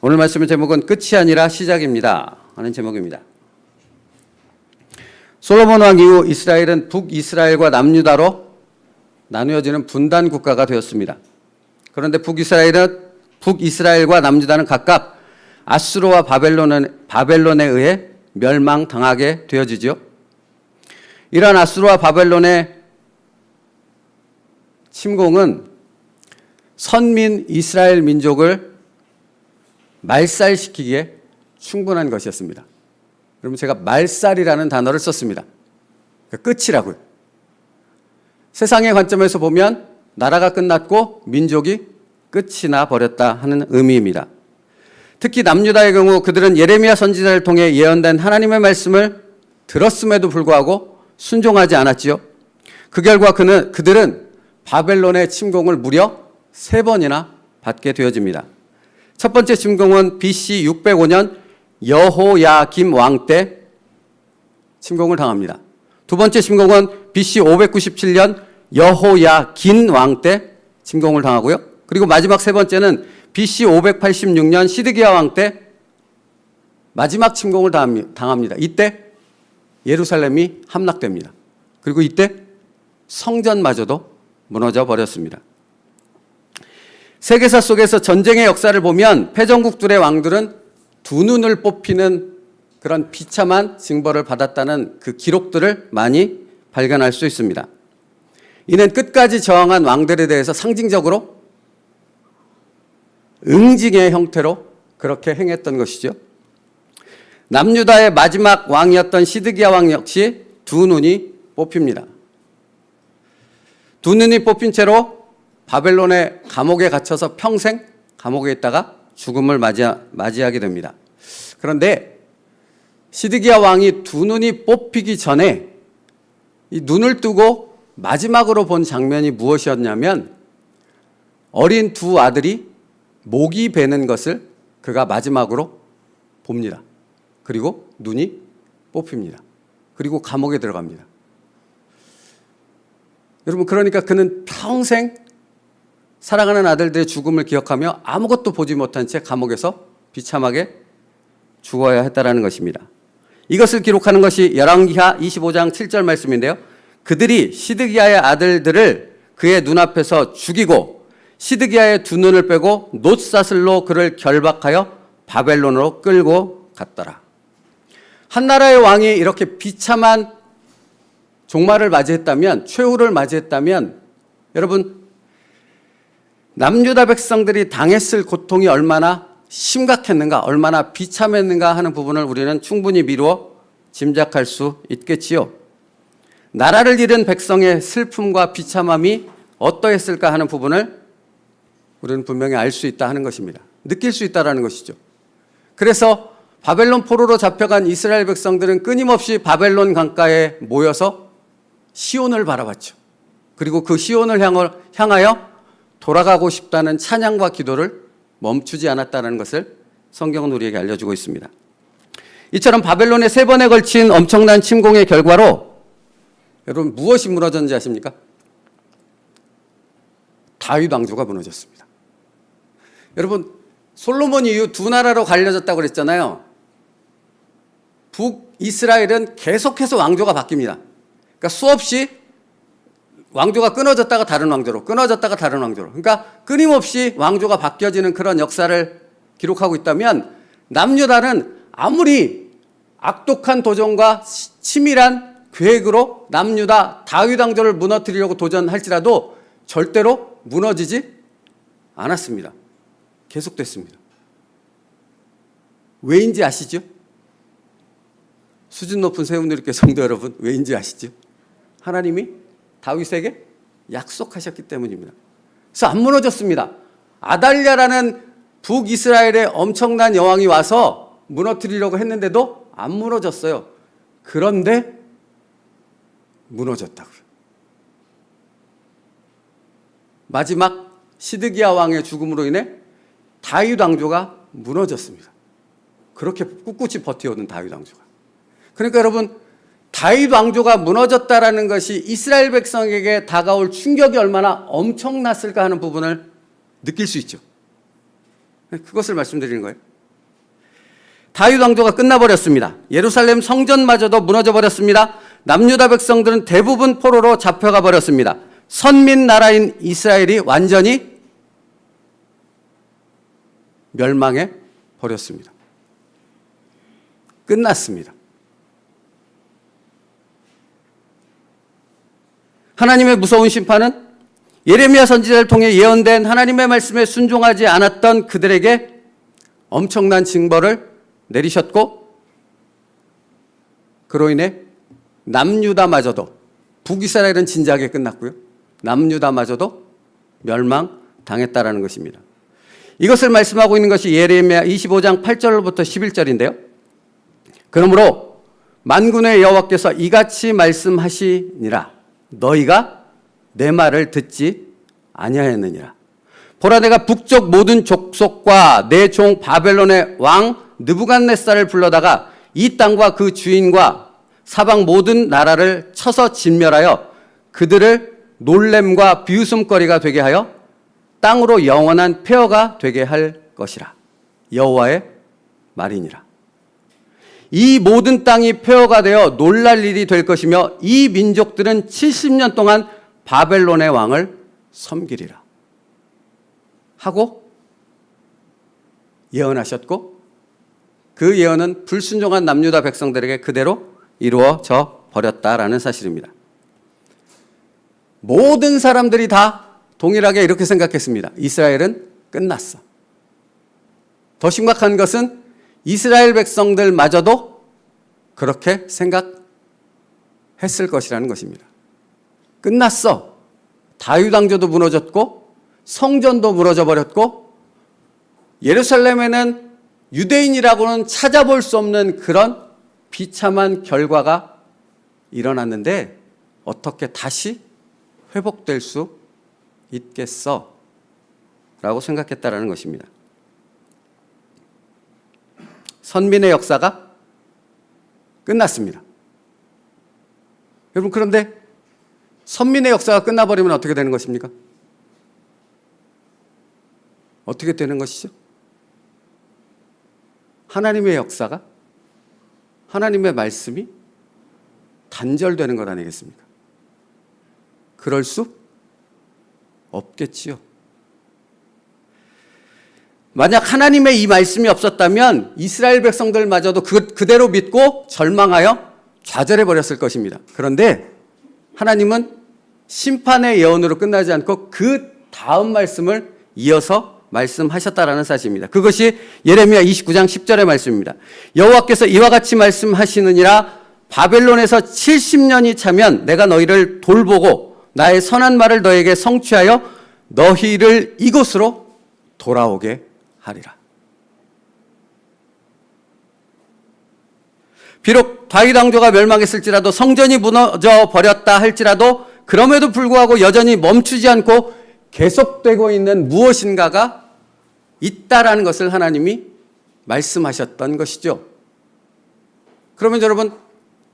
오늘 말씀의 제목은 끝이 아니라 시작입니다 하는 제목입니다. 솔로몬 왕 이후 이스라엘은 북이스라엘과 남유다로 나누어지는 분단 국가가 되었습니다. 그런데 북이스라엘과 남유다는 각각 아수르와 바벨론에 의해 멸망당하게 되어지죠. 이러한 아수르와 바벨론의 침공은 선민 이스라엘 민족을 말살시키기에 충분한 것이었습니다. 그러면 제가 말살이라는 단어를 썼습니다. 끝이라고요. 세상의 관점에서 보면 나라가 끝났고 민족이 끝이 나 버렸다 하는 의미입니다. 특히 남유다의 경우 그들은 예레미야 선지자를 통해 예언된 하나님의 말씀을 들었음에도 불구하고 순종하지 않았지요. 그 결과 그들은 바벨론의 침공을 무려 3번이나 받게 되어집니다. 첫 번째 침공은 BC 605년 여호야김 왕 때 침공을 당합니다. 두 번째 침공은 BC 597년 여호야긴 왕 때 침공을 당하고요. 그리고 마지막 세 번째는 BC 586년 시드기야 왕 때 마지막 침공을 당합니다. 이때 예루살렘이 함락됩니다. 그리고 이때 성전마저도 무너져 버렸습니다. 세계사 속에서 전쟁의 역사를 보면 패전국들의 왕들은 두 눈을 뽑히는 그런 비참한 징벌을 받았다는 그 기록들을 많이 발견할 수 있습니다. 이는 끝까지 저항한 왕들에 대해서 상징적으로 응징의 형태로 그렇게 행했던 것이죠. 남유다의 마지막 왕이었던 시드기야 왕 역시 두 눈이 뽑힙니다. 두 눈이 뽑힌 채로 바벨론의 감옥에 갇혀서 평생 감옥에 있다가 죽음을 맞이하게 됩니다. 그런데 시드기야 왕이 두 눈이 뽑히기 전에 이 눈을 뜨고 마지막으로 본 장면이 무엇이었냐면 어린 두 아들이 목이 베는 것을 그가 마지막으로 봅니다. 그리고 눈이 뽑힙니다. 그리고 감옥에 들어갑니다. 여러분, 그러니까 그는 평생 사랑하는 아들들의 죽음을 기억하며 아무것도 보지 못한 채 감옥에서 비참하게 죽어야 했다라는 것입니다. 이것을 기록하는 것이 열왕기하 25장 7절 말씀인데요. 그들이 시드기야의 아들들을 그의 눈앞에서 죽이고 시드기야의 두 눈을 빼고 놋사슬로 그를 결박하여 바벨론으로 끌고 갔더라. 한 나라의 왕이 이렇게 비참한 종말을 맞이했다면, 최후를 맞이했다면 여러분, 남유다 백성들이 당했을 고통이 얼마나 심각했는가, 얼마나 비참했는가 하는 부분을 우리는 충분히 미루어 짐작할 수 있겠지요. 나라를 잃은 백성의 슬픔과 비참함이 어떠했을까 하는 부분을 우리는 분명히 알 수 있다 하는 것입니다. 느낄 수 있다는 것이죠. 그래서 바벨론 포로로 잡혀간 이스라엘 백성들은 끊임없이 바벨론 강가에 모여서 시온을 바라봤죠. 그리고 그 시온을 향하여 돌아가고 싶다는 찬양과 기도를 멈추지 않았다는 것을 성경은 우리에게 알려주고 있습니다. 이처럼 바벨론의 3번에 걸친 엄청난 침공의 결과로 여러분 무엇이 무너졌는지 아십니까? 다윗 왕조가 무너졌습니다. 여러분, 솔로몬 이후 두 나라로 갈려졌다고 그랬잖아요. 북이스라엘은 계속해서 왕조가 바뀝니다. 그러니까 수없이 왕조가 끊어졌다가 다른 왕조로, 끊어졌다가 다른 왕조로. 그러니까 끊임없이 왕조가 바뀌어지는 그런 역사를 기록하고 있다면 남유다는 아무리 악독한 도전과 치밀한 계획으로 남유다 다윗 왕조를 무너뜨리려고 도전할지라도 절대로 무너지지 않았습니다. 계속됐습니다. 왜인지 아시죠? 수준 높은 세운누리교 성도 여러분, 왜인지 아시죠? 하나님이 다윗에게 약속하셨기 때문입니다. 그래서 안 무너졌습니다. 아달랴라는 북이스라엘의 엄청난 여왕이 와서 무너뜨리려고 했는데도 안 무너졌어요. 그런데 무너졌다고요. 마지막 시드기야 왕의 죽음으로 인해 다윗 왕조가 무너졌습니다. 그렇게 꿋꿋이 버텨오던 다윗 왕조가. 그러니까 여러분, 다윗 왕조가 무너졌다라는 것이 이스라엘 백성에게 다가올 충격이 얼마나 엄청났을까 하는 부분을 느낄 수 있죠. 그것을 말씀드리는 거예요. 다윗 왕조가 끝나버렸습니다. 예루살렘 성전마저도 무너져 버렸습니다. 남유다 백성들은 대부분 포로로 잡혀가 버렸습니다. 선민 나라인 이스라엘이 완전히 멸망해 버렸습니다. 끝났습니다. 하나님의 무서운 심판은 예레미야 선지자를 통해 예언된 하나님의 말씀에 순종하지 않았던 그들에게 엄청난 징벌을 내리셨고, 그로 인해 남유다마저도, 북이스라엘은 진작에 끝났고요, 남유다마저도 멸망당했다라는 것입니다. 이것을 말씀하고 있는 것이 예레미야 25장 8절부터 11절인데요. 그러므로 만군의 여호와께서 이같이 말씀하시니라. 너희가 내 말을 듣지 아니하였느니라. 보라, 내가 북쪽 모든 족속과 내 종 바벨론의 왕 느부갓네살을 불러다가 이 땅과 그 주인과 사방 모든 나라를 쳐서 진멸하여 그들을 놀램과 비웃음거리가 되게 하여 땅으로 영원한 폐허가 되게 할 것이라. 여호와의 말이니라. 이 모든 땅이 폐허가 되어 놀랄 일이 될 것이며 이 민족들은 70년 동안 바벨론의 왕을 섬기리라 하고 예언하셨고, 그 예언은 불순종한 남유다 백성들에게 그대로 이루어져 버렸다라는 사실입니다. 모든 사람들이 다 동일하게 이렇게 생각했습니다. 이스라엘은 끝났어. 더 심각한 것은 이스라엘 백성들마저도 그렇게 생각했을 것이라는 것입니다. 끝났어. 다윗 왕조도 무너졌고 성전도 무너져 버렸고 예루살렘에는 유대인이라고는 찾아볼 수 없는 그런 비참한 결과가 일어났는데 어떻게 다시 회복될 수 있겠어? 라고 생각했다라는 것입니다. 선민의 역사가 끝났습니다. 여러분, 그런데 선민의 역사가 끝나버리면 어떻게 되는 것입니까? 어떻게 되는 것이죠? 하나님의 역사가, 하나님의 말씀이 단절되는 것 아니겠습니까? 그럴 수 없겠지요. 만약 하나님의 이 말씀이 없었다면 이스라엘 백성들마저도 그대로 믿고 절망하여 좌절해 버렸을 것입니다. 그런데 하나님은 심판의 예언으로 끝나지 않고 그 다음 말씀을 이어서 말씀하셨다라는 사실입니다. 그것이 예레미야 29장 10절의 말씀입니다. 여호와께서 이와 같이 말씀하시느니라. 바벨론에서 70년이 차면 내가 너희를 돌보고 나의 선한 말을 너에게 성취하여 너희를 이곳으로 돌아오게 하리라. 비록 다윗 왕조가 멸망했을지라도, 성전이 무너져 버렸다 할지라도, 그럼에도 불구하고 여전히 멈추지 않고 계속되고 있는 무엇인가가 있다라는 것을 하나님이 말씀하셨던 것이죠. 그러면 여러분,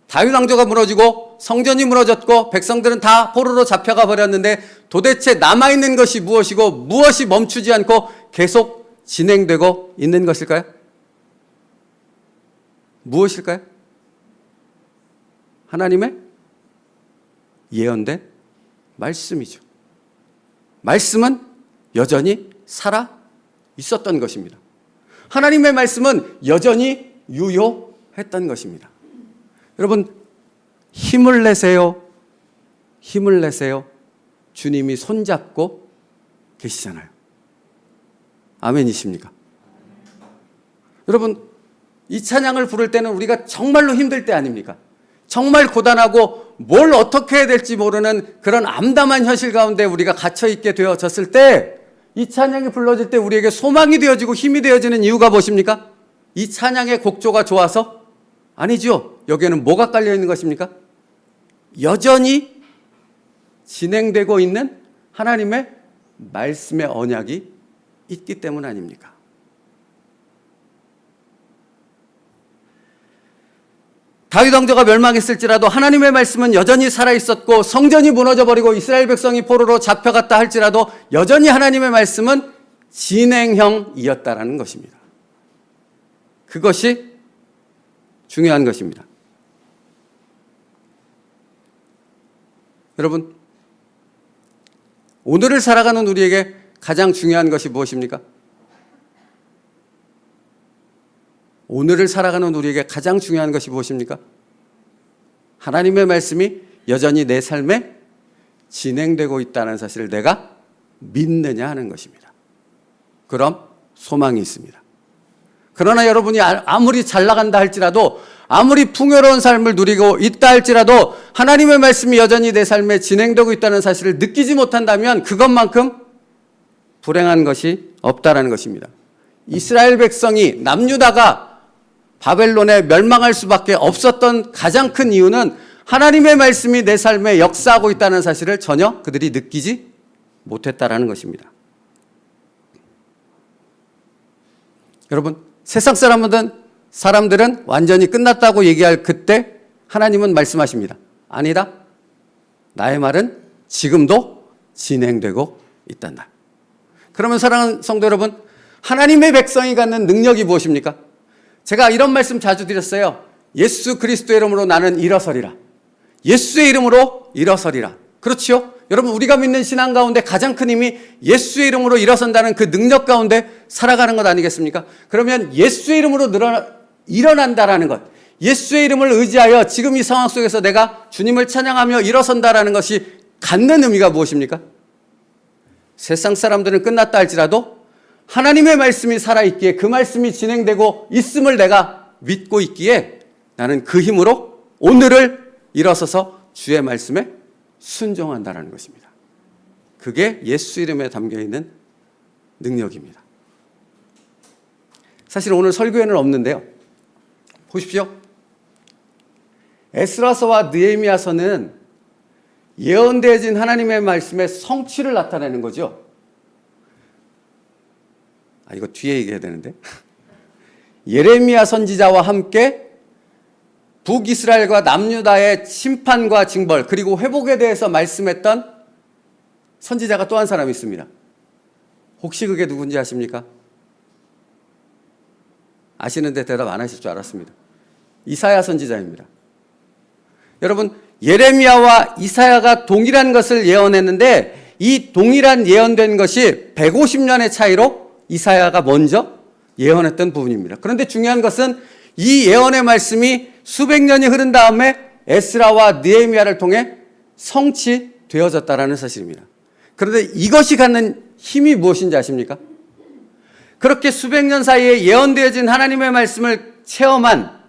다윗 왕조가 무너지고 성전이 무너졌고 백성들은 다 포로로 잡혀가 버렸는데 도대체 남아있는 것이 무엇이고 무엇이 멈추지 않고 계속 진행되고 있는 것일까요? 무엇일까요? 하나님의 예언된 말씀이죠. 말씀은 여전히 살아 있었던 것입니다. 하나님의 말씀은 여전히 유효했던 것입니다. 여러분, 힘을 내세요. 힘을 내세요. 주님이 손잡고 계시잖아요. 아멘이십니까? 여러분, 이 찬양을 부를 때는 우리가 정말로 힘들 때 아닙니까? 정말 고단하고 뭘 어떻게 해야 될지 모르는 그런 암담한 현실 가운데 우리가 갇혀있게 되어졌을 때 이 찬양이 불러질 때 우리에게 소망이 되어지고 힘이 되어지는 이유가 무엇입니까? 이 찬양의 곡조가 좋아서? 아니죠. 여기에는 뭐가 깔려 있는 것입니까? 여전히 진행되고 있는 하나님의 말씀의 언약이 있기 때문 아닙니까? 다윗 왕조가 멸망했을지라도 하나님의 말씀은 여전히 살아있었고, 성전이 무너져버리고 이스라엘 백성이 포로로 잡혀갔다 할지라도 여전히 하나님의 말씀은 진행형이었다라는 것입니다. 그것이 중요한 것입니다. 여러분, 오늘을 살아가는 우리에게 가장 중요한 것이 무엇입니까? 오늘을 살아가는 우리에게 가장 중요한 것이 무엇입니까? 하나님의 말씀이 여전히 내 삶에 진행되고 있다는 사실을 내가 믿느냐 하는 것입니다. 그럼 소망이 있습니다. 그러나 여러분이 아무리 잘 나간다 할지라도, 아무리 풍요로운 삶을 누리고 있다 할지라도 하나님의 말씀이 여전히 내 삶에 진행되고 있다는 사실을 느끼지 못한다면 그것만큼 불행한 것이 없다라는 것입니다. 이스라엘 백성이, 남유다가 바벨론에 멸망할 수밖에 없었던 가장 큰 이유는 하나님의 말씀이 내 삶에 역사하고 있다는 사실을 전혀 그들이 느끼지 못했다라는 것입니다. 여러분, 세상 사람들은 완전히 끝났다고 얘기할 그때 하나님은 말씀하십니다. 아니다. 나의 말은 지금도 진행되고 있단다. 그러면 사랑하는 성도 여러분, 하나님의 백성이 갖는 능력이 무엇입니까? 제가 이런 말씀 자주 드렸어요. 예수 그리스도의 이름으로 나는 일어서리라. 예수의 이름으로 일어서리라. 그렇지요? 여러분, 우리가 믿는 신앙 가운데 가장 큰 힘이 예수의 이름으로 일어선다는 그 능력 가운데 살아가는 것 아니겠습니까? 그러면 예수의 이름으로 일어난다라는 것, 예수의 이름을 의지하여 지금 이 상황 속에서 내가 주님을 찬양하며 일어선다라는 것이 갖는 의미가 무엇입니까? 세상 사람들은 끝났다 할지라도 하나님의 말씀이 살아있기에, 그 말씀이 진행되고 있음을 내가 믿고 있기에 나는 그 힘으로 오늘을 일어서서 주의 말씀에 순종한다라는 것입니다. 그게 예수 이름에 담겨있는 능력입니다. 사실 오늘 설교에는 없는데요. 보십시오. 에스라서와 느헤미야서는 예언되어진 하나님의 말씀의 성취를 나타내는 거죠. 이거 뒤에 얘기해야 되는데. 예레미야 선지자와 함께 북이스라엘과 남유다의 심판과 징벌 그리고 회복에 대해서 말씀했던 선지자가 또 한 사람이 있습니다. 혹시 그게 누군지 아십니까? 아시는데 대답 안 하실 줄 알았습니다. 이사야 선지자입니다. 여러분, 예레미야와 이사야가 동일한 것을 예언했는데 이 동일한 예언된 것이 150년의 차이로 이사야가 먼저 예언했던 부분입니다. 그런데 중요한 것은 이 예언의 말씀이 수백 년이 흐른 다음에 에스라와 느헤미야를 통해 성취되어졌다라는 사실입니다. 그런데 이것이 갖는 힘이 무엇인지 아십니까? 그렇게 수백 년 사이에 예언되어진 하나님의 말씀을 체험한,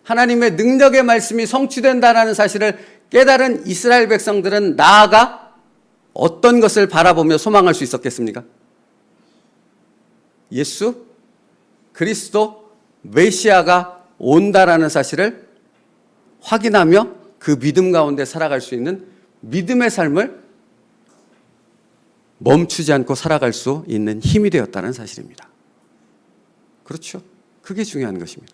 하나님의 능력의 말씀이 성취된다라는 사실을 깨달은 이스라엘 백성들은 나아가 어떤 것을 바라보며 소망할 수 있었겠습니까? 예수 그리스도 메시아가 온다라는 사실을 확인하며 그 믿음 가운데 살아갈 수 있는 믿음의 삶을 멈추지 않고 살아갈 수 있는 힘이 되었다는 사실입니다. 그렇죠? 그게 중요한 것입니다.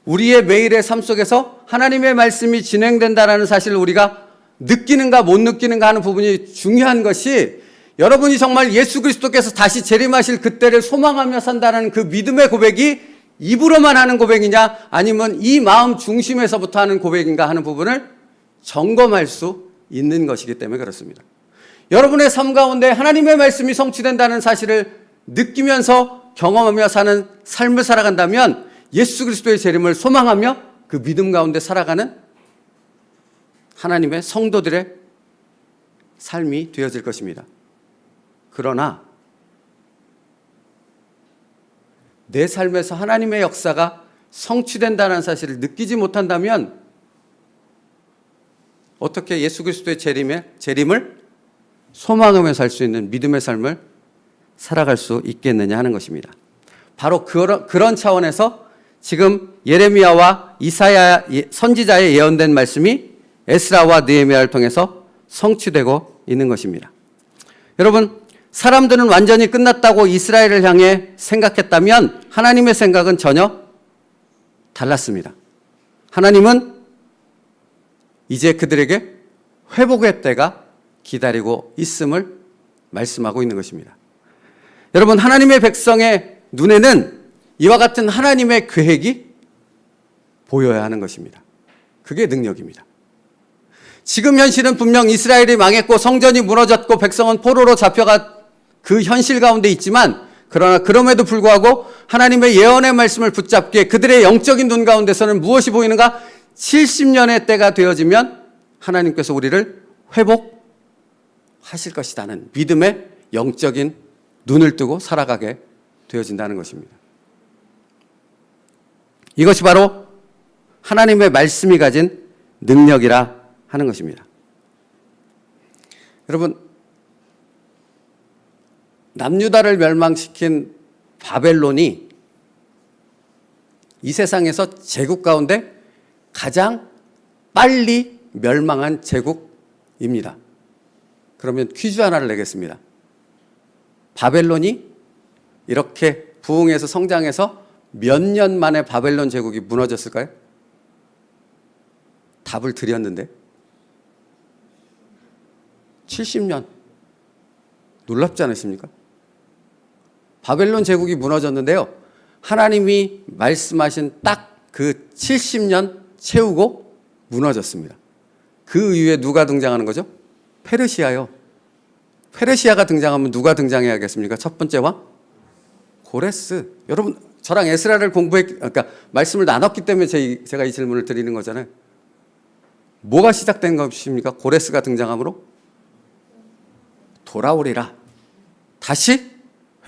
우리의 매일의 삶 속에서 하나님의 말씀이 진행된다는 사실을 우리가 느끼는가 못 느끼는가 하는 부분이 중요한 것이, 여러분이 정말 예수 그리스도께서 다시 재림하실 그때를 소망하며 산다는 그 믿음의 고백이 입으로만 하는 고백이냐 아니면 이 마음 중심에서부터 하는 고백인가 하는 부분을 점검할 수 있는 것이기 때문에 그렇습니다. 여러분의 삶 가운데 하나님의 말씀이 성취된다는 사실을 느끼면서 경험하며 사는 삶을 살아간다면 예수 그리스도의 재림을 소망하며 그 믿음 가운데 살아가는 하나님의 성도들의 삶이 되어질 것입니다. 그러나 내 삶에서 하나님의 역사가 성취된다는 사실을 느끼지 못한다면 어떻게 예수 그리스도의 재림을 소망하며 살 수 있는 믿음의 삶을 살아갈 수 있겠느냐 하는 것입니다. 바로 그런 차원에서 지금 예레미야와 이사야 선지자의 예언된 말씀이 에스라와 느헤미야를 통해서 성취되고 있는 것입니다. 여러분, 사람들은 완전히 끝났다고 이스라엘을 향해 생각했다면 하나님의 생각은 전혀 달랐습니다. 하나님은 이제 그들에게 회복의 때가 기다리고 있음을 말씀하고 있는 것입니다. 여러분, 하나님의 백성의 눈에는 이와 같은 하나님의 계획이 보여야 하는 것입니다. 그게 능력입니다. 지금 현실은 분명 이스라엘이 망했고 성전이 무너졌고 백성은 포로로 잡혀간 그 현실 가운데 있지만, 그러나 그럼에도 불구하고 하나님의 예언의 말씀을 붙잡기에 그들의 영적인 눈 가운데서는 무엇이 보이는가? 70년의 때가 되어지면 하나님께서 우리를 회복하실 것이라는 믿음의 영적인 눈을 뜨고 살아가게 되어진다는 것입니다. 이것이 바로 하나님의 말씀이 가진 능력이라 하는 것입니다. 여러분, 남유다를 멸망시킨 바벨론이 이 세상에서 제국 가운데 가장 빨리 멸망한 제국입니다. 그러면 퀴즈 하나를 내겠습니다. 바벨론이 이렇게 부흥해서 성장해서 몇 년 만에 바벨론 제국이 무너졌을까요? 답을 드렸는데 70년. 놀랍지 않으십니까? 바벨론 제국이 무너졌는데요, 하나님이 말씀하신 딱 그 70년 채우고 무너졌습니다. 그 이후에 누가 등장하는 거죠? 페르시아요. 페르시아가 등장하면 누가 등장해야겠습니까? 첫 번째 왕? 고레스. 여러분, 저랑 에스라를 그러니까 말씀을 나눴기 때문에 제가 이 질문을 드리는 거잖아요. 뭐가 시작된 것입니까? 고레스가 등장함으로 돌아오리라, 다시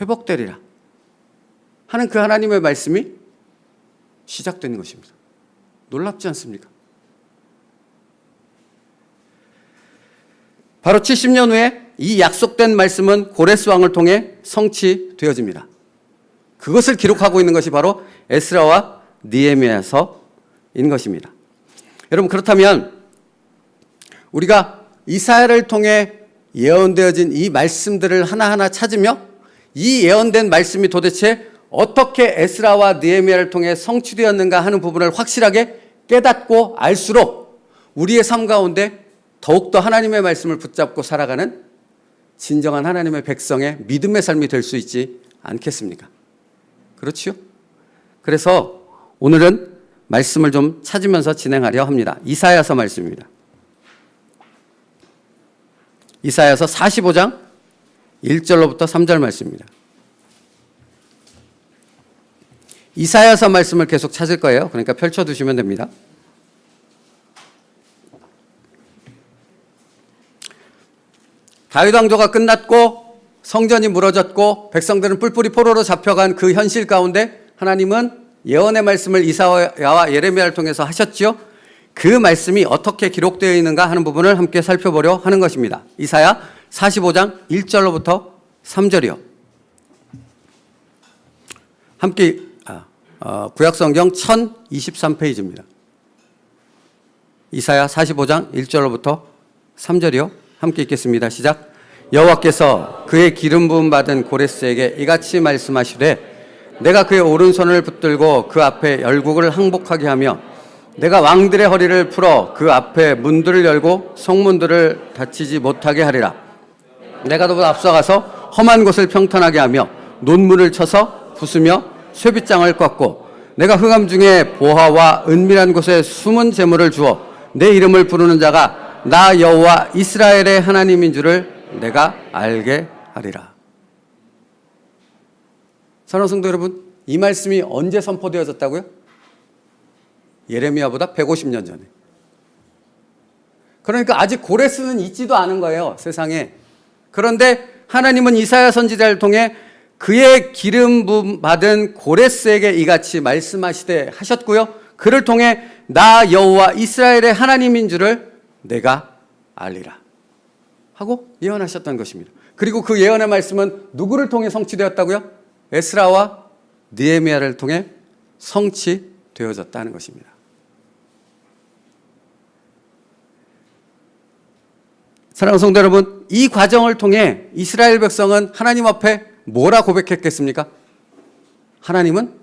회복되리라 하는 그 하나님의 말씀이 시작된 것입니다. 놀랍지 않습니까? 바로 70년 후에 이 약속된 말씀은 고레스 왕을 통해 성취되어집니다. 그것을 기록하고 있는 것이 바로 에스라와 느헤미야서인 것입니다. 여러분, 그렇다면 우리가 이사야를 통해 예언되어진 이 말씀들을 하나하나 찾으며 이 예언된 말씀이 도대체 어떻게 에스라와 느헤미야를 통해 성취되었는가 하는 부분을 확실하게 깨닫고 알수록 우리의 삶 가운데 더욱더 하나님의 말씀을 붙잡고 살아가는 진정한 하나님의 백성의 믿음의 삶이 될 수 있지 않겠습니까? 그렇지요? 그래서 오늘은 말씀을 좀 찾으면서 진행하려 합니다. 이사야서 말씀입니다. 이사야서 45장 1절로부터 3절 말씀입니다. 이사야서 말씀을 계속 찾을 거예요. 그러니까 펼쳐두시면 됩니다. 다윗 왕조가 끝났고 성전이 무너졌고 백성들은 뿔뿔이 포로로 잡혀간 그 현실 가운데 하나님은 예언의 말씀을 이사야와 예레미야를 통해서 하셨지요. 그 말씀이 어떻게 기록되어 있는가 하는 부분을 함께 살펴보려 하는 것입니다. 이사야 45장 1절로부터 3절이요. 함께 구약성경 1023페이지입니다. 이사야 45장 1절로부터 3절이요. 함께 읽겠습니다. 시작. 여호와께서 그의 기름 부음 받은 고레스에게 이같이 말씀하시되 내가 그의 오른손을 붙들고 그 앞에 열국을 항복하게 하며 내가 왕들의 허리를 풀어 그 앞에 문들을 열고 성문들을 닫히지 못하게 하리라. 내가 더 앞서가서 험한 곳을 평탄하게 하며 논문을 쳐서 부수며 쇠빗장을 꺾고 내가 흑암 중에 보화와 은밀한 곳에 숨은 재물을 주어 내 이름을 부르는 자가 나 여호와 이스라엘의 하나님인 줄을 내가 알게 하리라. 사랑하는 성도 여러분, 이 말씀이 언제 선포되어졌다고요? 예레미야보다 150년 전에. 그러니까 아직 고레스는 있지도 않은 거예요, 세상에. 그런데 하나님은 이사야 선지자를 통해 그의 기름 부음 받은 고레스에게 이같이 말씀하시되 하셨고요. 그를 통해 나 여호와 이스라엘의 하나님인 줄을 내가 알리라 하고 예언하셨던 것입니다. 그리고 그 예언의 말씀은 누구를 통해 성취되었다고요? 에스라와 느헤미야를 통해 성취되어졌다는 것입니다. 사랑하는 성도 여러분, 이 과정을 통해 이스라엘 백성은 하나님 앞에 뭐라 고백했겠습니까? 하나님은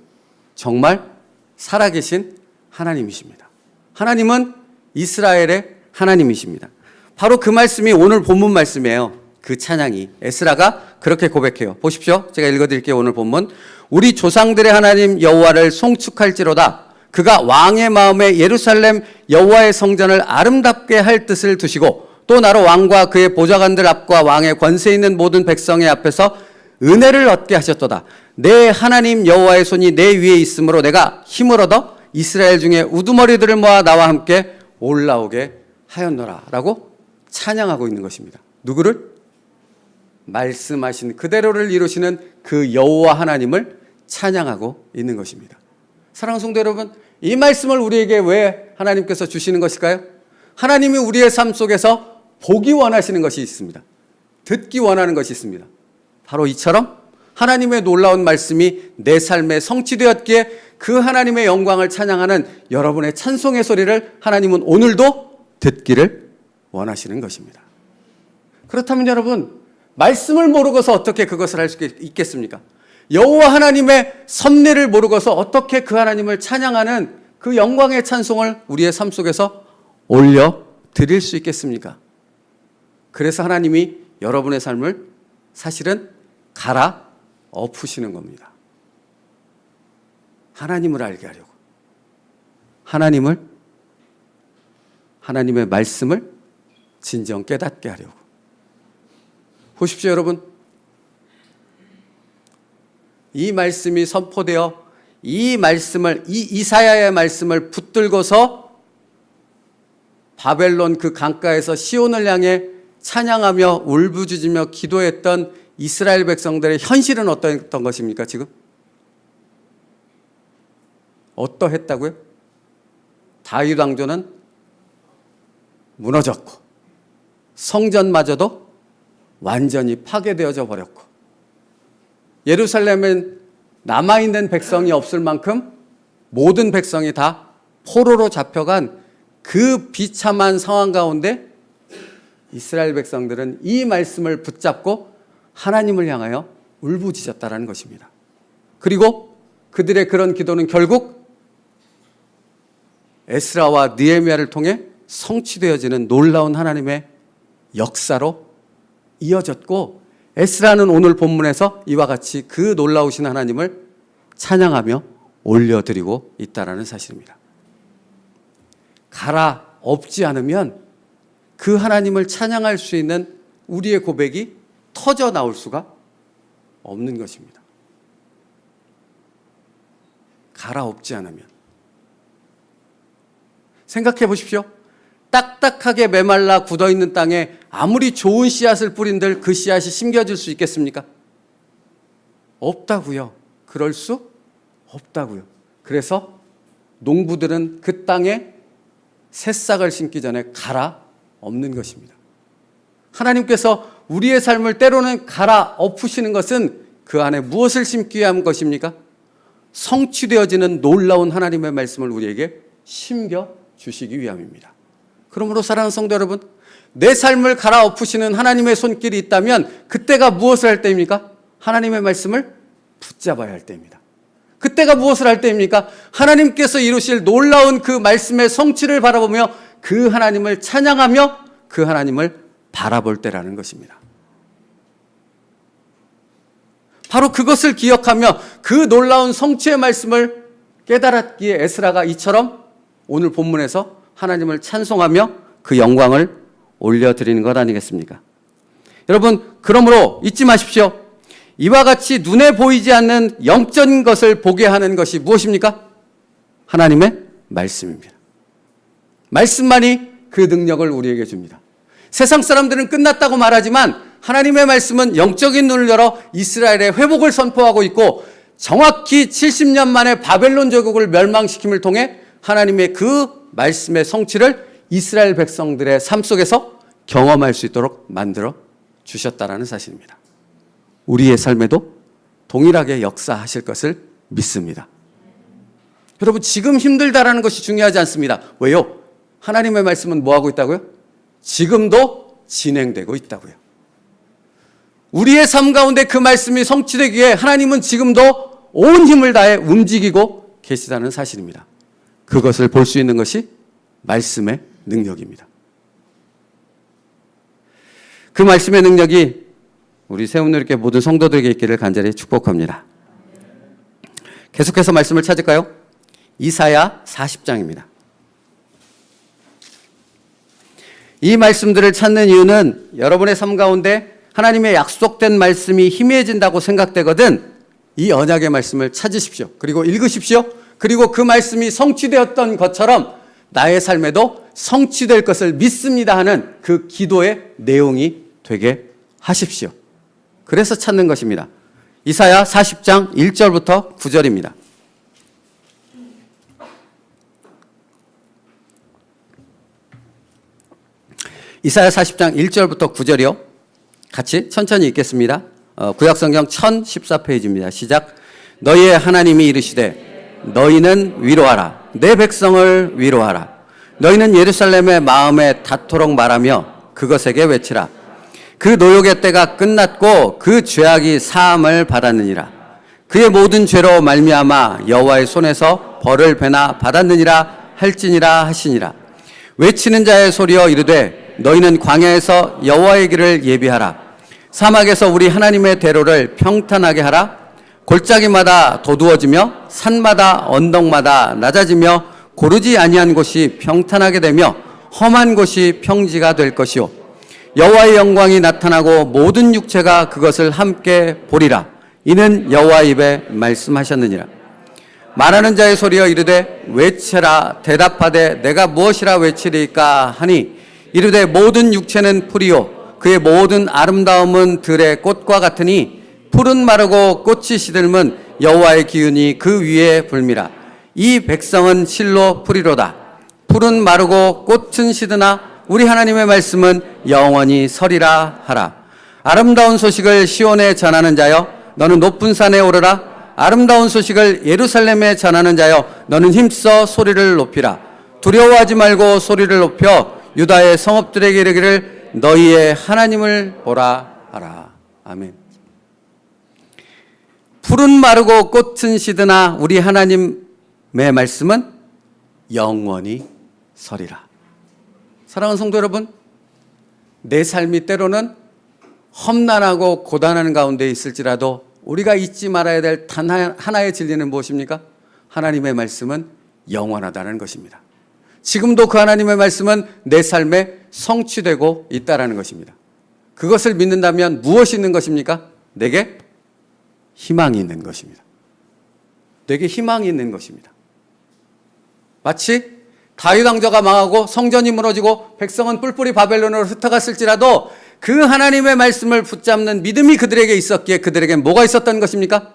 정말 살아계신 하나님이십니다. 하나님은 이스라엘의 하나님이십니다. 바로 그 말씀이 오늘 본문 말씀이에요. 그 찬양이 에스라가 그렇게 고백해요. 보십시오. 제가 읽어드릴게요. 오늘 본문. 우리 조상들의 하나님 여호와를 송축할지로다. 그가 왕의 마음에 예루살렘 여호와의 성전을 아름답게 할 뜻을 두시고 또 나로 왕과 그의 보좌관들 앞과 왕의 권세 있는 모든 백성의 앞에서 은혜를 얻게 하셨도다. 내 하나님 여호와의 손이 내 위에 있으므로 내가 힘을 얻어 이스라엘 중에 우두머리들을 모아 나와 함께 올라오게 하였노라 라고 찬양하고 있는 것입니다. 누구를? 말씀하신 그대로를 이루시는 그 여호와 하나님을 찬양하고 있는 것입니다. 사랑하는 성도 여러분, 이 말씀을 우리에게 왜 하나님께서 주시는 것일까요? 하나님이 우리의 삶 속에서 보기 원하시는 것이 있습니다. 듣기 원하는 것이 있습니다. 바로 이처럼 하나님의 놀라운 말씀이 내 삶에 성취되었기에 그 하나님의 영광을 찬양하는 여러분의 찬송의 소리를 하나님은 오늘도 듣기를 원하시는 것입니다. 그렇다면 여러분, 말씀을 모르고서 어떻게 그것을 할 수 있겠습니까? 여호와 하나님의 섭리를 모르고서 어떻게 그 하나님을 찬양하는 그 영광의 찬송을 우리의 삶 속에서 올려 드릴 수 있겠습니까? 그래서 하나님이 여러분의 삶을 사실은 갈아 엎으시는 겁니다. 하나님을 알게 하려고. 하나님의 말씀을 진정 깨닫게 하려고. 보십시오, 여러분. 이 말씀이 선포되어 이 이사야의 말씀을 붙들고서 바벨론 그 강가에서 시온을 향해 찬양하며 울부짖으며 기도했던 이스라엘 백성들의 현실은 어떠했던 것입니까, 지금? 어떠했다고요? 다윗 왕조는 무너졌고 성전마저도 완전히 파괴되어져 버렸고 예루살렘엔 남아있는 백성이 없을 만큼 모든 백성이 다 포로로 잡혀간 그 비참한 상황 가운데 이스라엘 백성들은 이 말씀을 붙잡고 하나님을 향하여 울부짖었다라는 것입니다. 그리고 그들의 그런 기도는 결국 에스라와 느헤미야를 통해 성취되어지는 놀라운 하나님의 역사로 이어졌고, 에스라는 오늘 본문에서 이와 같이 그 놀라우신 하나님을 찬양하며 올려드리고 있다는 사실입니다. 갈아엎지 않으면 그 하나님을 찬양할 수 있는 우리의 고백이 터져 나올 수가 없는 것입니다. 갈아엎지 않으면. 생각해 보십시오. 딱딱하게 메말라 굳어있는 땅에 아무리 좋은 씨앗을 뿌린들 그 씨앗이 심겨질 수 있겠습니까? 없다고요. 그럴 수 없다고요. 그래서 농부들은 그 땅에 새싹을 심기 전에 갈아엎는 것입니다. 하나님께서 우리의 삶을 때로는 갈아엎으시는 것은 그 안에 무엇을 심기 위한 것입니까? 성취되어지는 놀라운 하나님의 말씀을 우리에게 심겨 주시기 위함입니다. 그러므로 사랑하는 성도 여러분, 내 삶을 갈아엎으시는 하나님의 손길이 있다면 그때가 무엇을 할 때입니까? 하나님의 말씀을 붙잡아야 할 때입니다. 그때가 무엇을 할 때입니까? 하나님께서 이루실 놀라운 그 말씀의 성취를 바라보며 그 하나님을 찬양하며 그 하나님을 바라볼 때라는 것입니다. 바로 그것을 기억하며 그 놀라운 성취의 말씀을 깨달았기에 에스라가 이처럼 오늘 본문에서 하나님을 찬송하며 그 영광을 올려드리는 것 아니겠습니까? 여러분, 그러므로 잊지 마십시오. 이와 같이 눈에 보이지 않는 영적인 것을 보게 하는 것이 무엇입니까? 하나님의 말씀입니다. 말씀만이 그 능력을 우리에게 줍니다. 세상 사람들은 끝났다고 말하지만 하나님의 말씀은 영적인 눈을 열어 이스라엘의 회복을 선포하고 있고, 정확히 70년 만에 바벨론 제국을 멸망시킴을 통해 하나님의 그 말씀의 성취를 이스라엘 백성들의 삶 속에서 경험할 수 있도록 만들어 주셨다라는 사실입니다. 우리의 삶에도 동일하게 역사하실 것을 믿습니다. 여러분, 지금 힘들다라는 것이 중요하지 않습니다. 왜요? 하나님의 말씀은 뭐하고 있다고요? 지금도 진행되고 있다고요. 우리의 삶 가운데 그 말씀이 성취되기에 하나님은 지금도 온 힘을 다해 움직이고 계시다는 사실입니다. 그것을 볼 수 있는 것이 말씀의 능력입니다. 그 말씀의 능력이 우리 세운누리교회 모든 성도들에게 있기를 간절히 축복합니다. 계속해서 말씀을 찾을까요? 이사야 40장입니다. 이 말씀들을 찾는 이유는 여러분의 삶 가운데 하나님의 약속된 말씀이 희미해진다고 생각되거든 이 언약의 말씀을 찾으십시오. 그리고 읽으십시오. 그리고 그 말씀이 성취되었던 것처럼 나의 삶에도 성취될 것을 믿습니다 하는 그 기도의 내용이 되게 하십시오. 그래서 찾는 것입니다. 이사야 40장 1절부터 9절입니다. 이사야 40장 1절부터 9절이요. 같이 천천히 읽겠습니다. 구약성경 1014페이지입니다. 시작. 너희의 하나님이 이르시되 너희는 위로하라. 내 백성을 위로하라. 너희는 예루살렘의 마음에 닿도록 말하며 그것에게 외치라. 그 노역의 때가 끝났고 그 죄악이 사함을 받았느니라. 그의 모든 죄로 말미암아 여호와의 손에서 벌을 배나 받았느니라 할지니라 하시니라. 외치는 자의 소리여 이르되 너희는 광야에서 여호와의 길을 예비하라. 사막에서 우리 하나님의 대로를 평탄하게 하라. 골짜기마다 도두어지며 산마다 언덕마다 낮아지며 고르지 아니한 곳이 평탄하게 되며 험한 곳이 평지가 될 것이요 여호와의 영광이 나타나고 모든 육체가 그것을 함께 보리라. 이는 여호와의 입에 말씀하셨느니라. 말하는 자의 소리여 이르되 외쳐라. 대답하되 내가 무엇이라 외치리까 하니 이르되 모든 육체는 풀이요 그의 모든 아름다움은 들의 꽃과 같으니 풀은 마르고 꽃이 시들면 여호와의 기운이 그 위에 불미라. 이 백성은 실로 풀이로다. 풀은 마르고 꽃은 시드나 우리 하나님의 말씀은 영원히 서리라 하라. 아름다운 소식을 시온에 전하는 자여 너는 높은 산에 오르라. 아름다운 소식을 예루살렘에 전하는 자여 너는 힘써 소리를 높이라. 두려워하지 말고 소리를 높여 유다의 성읍들에게 이르기를 너희의 하나님을 보라 하라. 아멘. 풀은 마르고 꽃은 시드나 우리 하나님의 말씀은 영원히 서리라. 사랑하는 성도 여러분, 내 삶이 때로는 험난하고 고단한 가운데 있을지라도 우리가 잊지 말아야 될 단 하나의 진리는 무엇입니까? 하나님의 말씀은 영원하다는 것입니다. 지금도 그 하나님의 말씀은 내 삶에 성취되고 있다는 것입니다. 그것을 믿는다면 무엇이 있는 것입니까? 내게 희망이 있는 것입니다. 내게 희망이 있는 것입니다. 마치 다윗 왕조가 망하고 성전이 무너지고 백성은 뿔뿔이 바벨론으로 흩어갔을지라도 그 하나님의 말씀을 붙잡는 믿음이 그들에게 있었기에 그들에겐 뭐가 있었던 것입니까?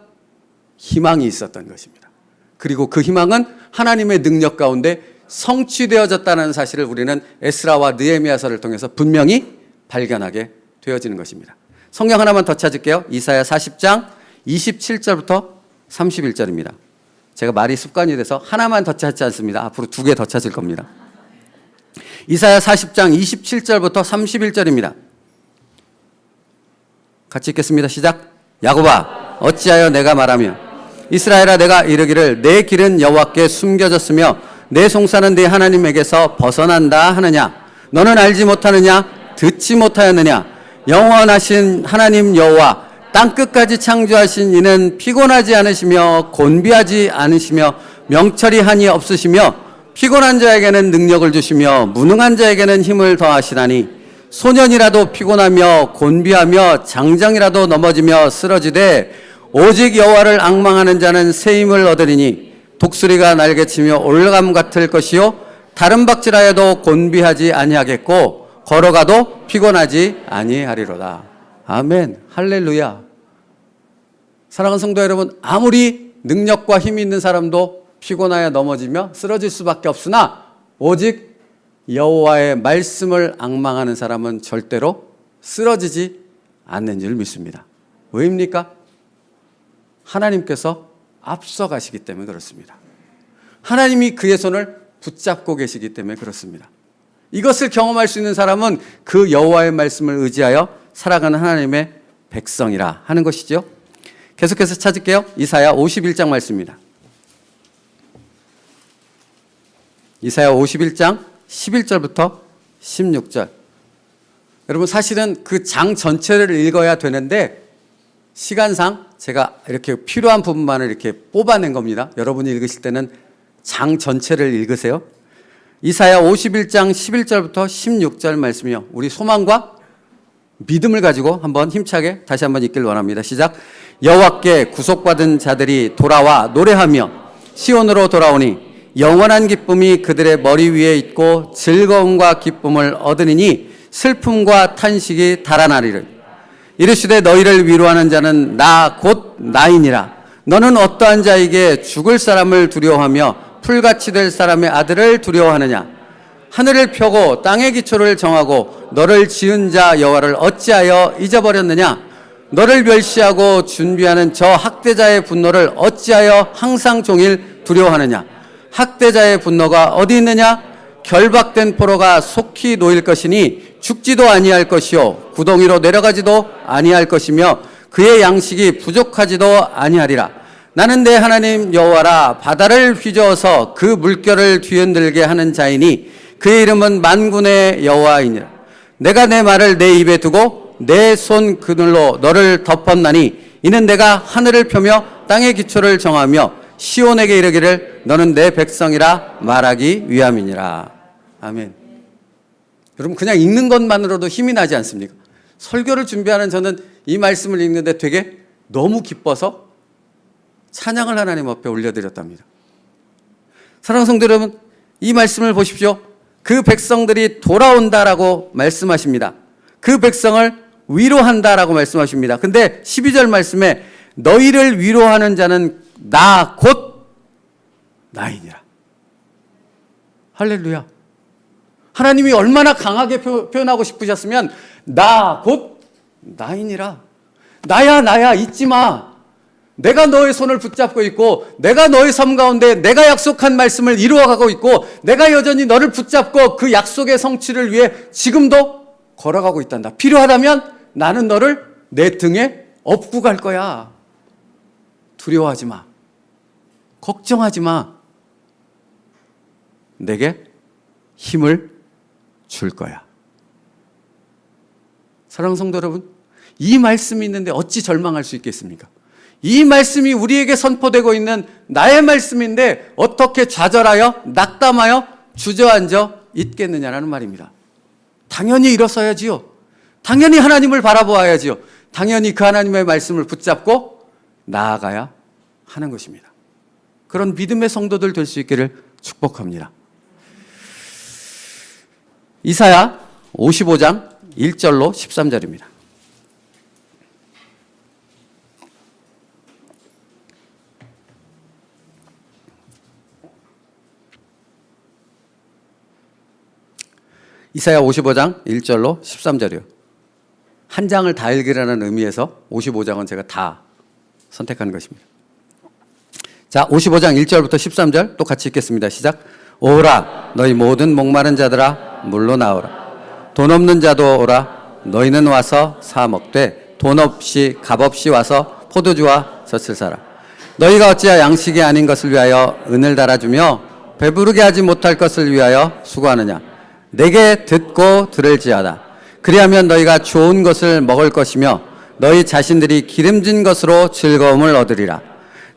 희망이 있었던 것입니다. 그리고 그 희망은 하나님의 능력 가운데 성취되어졌다는 사실을 우리는 에스라와 느헤미야서를 통해서 분명히 발견하게 되어지는 것입니다. 성경 하나만 더 찾을게요. 이사야 40장 27절부터 31절입니다. 제가 말이 습관이 돼서 하나만 더 찾지 않습니다. 앞으로 2개 더 찾을 겁니다. 이사야 40장 27절부터 31절입니다. 같이 읽겠습니다. 시작. 야곱아 어찌하여 내가 말하며 이스라엘아 내가 이르기를 내 길은 여호와께 숨겨졌으며 내 송사는 네 하나님에게서 벗어난다 하느냐. 너는 알지 못하느냐 듣지 못하였느냐. 영원하신 하나님 여호와 땅끝까지 창조하신 이는 피곤하지 않으시며 곤비하지 않으시며 명철이 한이 없으시며 피곤한 자에게는 능력을 주시며 무능한 자에게는 힘을 더하시나니 소년이라도 피곤하며 곤비하며 장정이라도 넘어지며 쓰러지되 오직 여호와를 앙망하는 자는 새 힘을 얻으리니 독수리가 날개치며 올감 같을 것이요 다른 박질하여도 곤비하지 아니하겠고 걸어가도 피곤하지 아니하리로다. 아멘. 할렐루야. 사랑하는 성도 여러분, 아무리 능력과 힘이 있는 사람도 피곤하여 넘어지며 쓰러질 수밖에 없으나 오직 여호와의 말씀을 앙망하는 사람은 절대로 쓰러지지 않는 줄 믿습니다. 왜입니까? 하나님께서 앞서가시기 때문에 그렇습니다. 하나님이 그의 손을 붙잡고 계시기 때문에 그렇습니다. 이것을 경험할 수 있는 사람은 그 여호와의 말씀을 의지하여 살아가는 하나님의 백성이라 하는 것이죠. 계속해서 찾을게요. 이사야 51장 말씀입니다. 이사야 51장 11절부터 16절. 여러분 사실은 그 장 전체를 읽어야 되는데 시간상 제가 이렇게 필요한 부분만을 이렇게 뽑아낸 겁니다. 여러분이 읽으실 때는 장 전체를 읽으세요. 이사야 51장 11절부터 16절 말씀이요. 우리 소망과 믿음을 가지고 한번 힘차게 다시 한번 읽길 원합니다. 시작. 여호와께 구속받은 자들이 돌아와 노래하며 시온으로 돌아오니 영원한 기쁨이 그들의 머리 위에 있고 즐거움과 기쁨을 얻으니 슬픔과 탄식이 달아나리를. 이르시되 너희를 위로하는 자는 나 곧 나이니라. 너는 어떠한 자에게 죽을 사람을 두려워하며 풀같이 될 사람의 아들을 두려워하느냐. 하늘을 펴고 땅의 기초를 정하고 너를 지은 자 여호와를 어찌하여 잊어버렸느냐. 너를 멸시하고 준비하는 저 학대자의 분노를 어찌하여 항상 종일 두려워하느냐. 학대자의 분노가 어디 있느냐. 결박된 포로가 속히 놓일 것이니 죽지도 아니할 것이요 구덩이로 내려가지도 아니할 것이며 그의 양식이 부족하지도 아니하리라. 나는 내 하나님 여호와라. 바다를 휘저어서 그 물결을 뒤흔들게 하는 자이니 그의 이름은 만군의 여호와이니라. 내가 내 말을 내 입에 두고 내 손 그늘로 너를 덮었나니 이는 내가 하늘을 펴며 땅의 기초를 정하며 시온에게 이르기를 너는 내 백성이라 말하기 위함이니라. 아멘. 여러분 그냥 읽는 것만으로도 힘이 나지 않습니까? 설교를 준비하는 저는 이 말씀을 읽는데 되게 너무 기뻐서 찬양을 하나님 앞에 올려드렸답니다. 사랑하는 성도 여러분, 이 말씀을 보십시오. 그 백성들이 돌아온다라고 말씀하십니다. 그 백성을 위로한다라고 말씀하십니다. 근데 12절 말씀에 너희를 위로하는 자는 나 곧 나이니라. 할렐루야. 하나님이 얼마나 강하게 표현하고 싶으셨으면 나 곧 나이니라. 나야 잊지 마. 내가 너의 손을 붙잡고 있고 내가 너의 삶 가운데 내가 약속한 말씀을 이루어가고 있고 내가 여전히 너를 붙잡고 그 약속의 성취를 위해 지금도 걸어가고 있단다. 필요하다면 나는 너를 내 등에 업고 갈 거야. 두려워하지 마. 걱정하지 마. 내게 힘을 줄 거야. 사랑하는 성도 여러분, 이 말씀이 있는데 어찌 절망할 수 있겠습니까? 이 말씀이 우리에게 선포되고 있는 나의 말씀인데 어떻게 좌절하여 낙담하여 주저앉아 있겠느냐라는 말입니다. 당연히 일어서야지요. 당연히 하나님을 바라보아야지요. 당연히 그 하나님의 말씀을 붙잡고 나아가야 하는 것입니다. 그런 믿음의 성도들 될 수 있기를 축복합니다. 이사야 55장 1절로 13절입니다. 이사야 55장 1절로 13절이요. 한 장을 다 읽으라는 의미에서 55장은 제가 다 선택한 것입니다. 자, 55장 1절부터 13절 또 같이 읽겠습니다. 시작. 오라 너희 모든 목마른 자들아 물로 나오라. 돈 없는 자도 오라. 너희는 와서 사 먹되 돈 없이 값 없이 와서 포도주와 젖을 사라. 너희가 어찌하여 양식이 아닌 것을 위하여 은을 달아주며 배부르게 하지 못할 것을 위하여 수고하느냐. 내게 듣고 들을지어다. 그리하면 너희가 좋은 것을 먹을 것이며 너희 자신들이 기름진 것으로 즐거움을 얻으리라.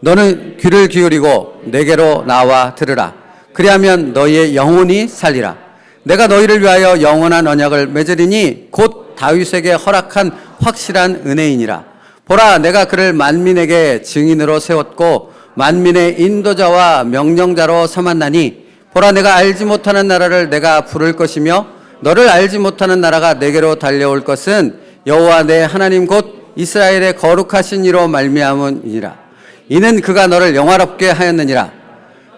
너는 귀를 기울이고 내게로 나와 들으라. 그리하면 너희의 영혼이 살리라. 내가 너희를 위하여 영원한 언약을 맺으리니 곧 다윗에게 허락한 확실한 은혜이니라. 보라 내가 그를 만민에게 증인으로 세웠고 만민의 인도자와 명령자로 삼았나니 보라 내가 알지 못하는 나라를 내가 부를 것이며 너를 알지 못하는 나라가 내게로 달려올 것은 여호와 내 하나님 곧 이스라엘의 거룩하신 이로 말미암음이니라. 이는 그가 너를 영화롭게 하였느니라.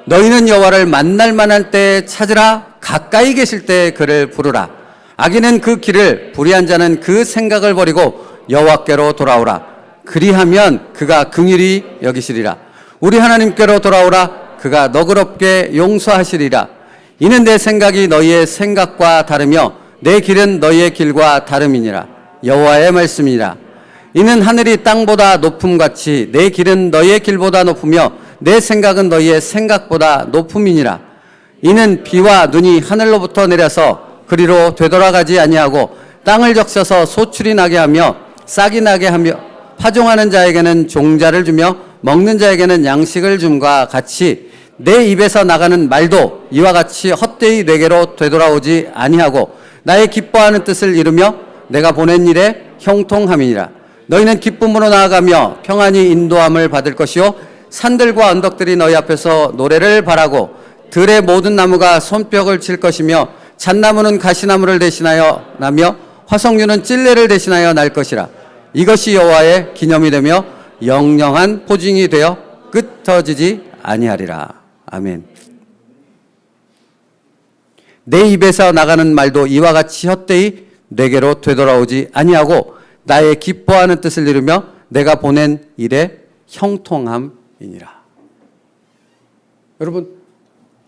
너희는 여호와를 만날 만한 때에 찾으라. 가까이 계실 때에 그를 부르라. 악인은 그 길을 불의한 자는 그 생각을 버리고 여호와께로 돌아오라. 그리하면 그가 긍휼히 여기시리라. 우리 하나님께로 돌아오라. 그가 너그럽게 용서하시리라. 이는 내 생각이 너희의 생각과 다르며 내 길은 너희의 길과 다름이니라. 여호와의 말씀이니라. 이는 하늘이 땅보다 높음같이 내 길은 너희의 길보다 높으며 내 생각은 너희의 생각보다 높음이니라. 이는 비와 눈이 하늘로부터 내려서 그리로 되돌아가지 아니하고 땅을 적셔서 소출이 나게 하며 싹이 나게 하며 파종하는 자에게는 종자를 주며 먹는 자에게는 양식을 줌과 같이 내 입에서 나가는 말도 이와 같이 헛되이 내게로 되돌아오지 아니하고 나의 기뻐하는 뜻을 이루며 내가 보낸 일에 형통함이니라. 너희는 기쁨으로 나아가며 평안히 인도함을 받을 것이요 산들과 언덕들이 너희 앞에서 노래를 바라고 들의 모든 나무가 손뼉을 칠 것이며 잣나무는 가시나무를 대신하여 나며 화석류는 찔레를 대신하여 날 것이라. 이것이 여호와의 기념이 되며 영영한 포징이 되어 끄터지지 아니하리라. 아멘. 내 입에서 나가는 말도 이와 같이 헛되이 내게로 되돌아오지 아니하고 나의 기뻐하는 뜻을 이루며 내가 보낸 일에 형통함이니라. 여러분,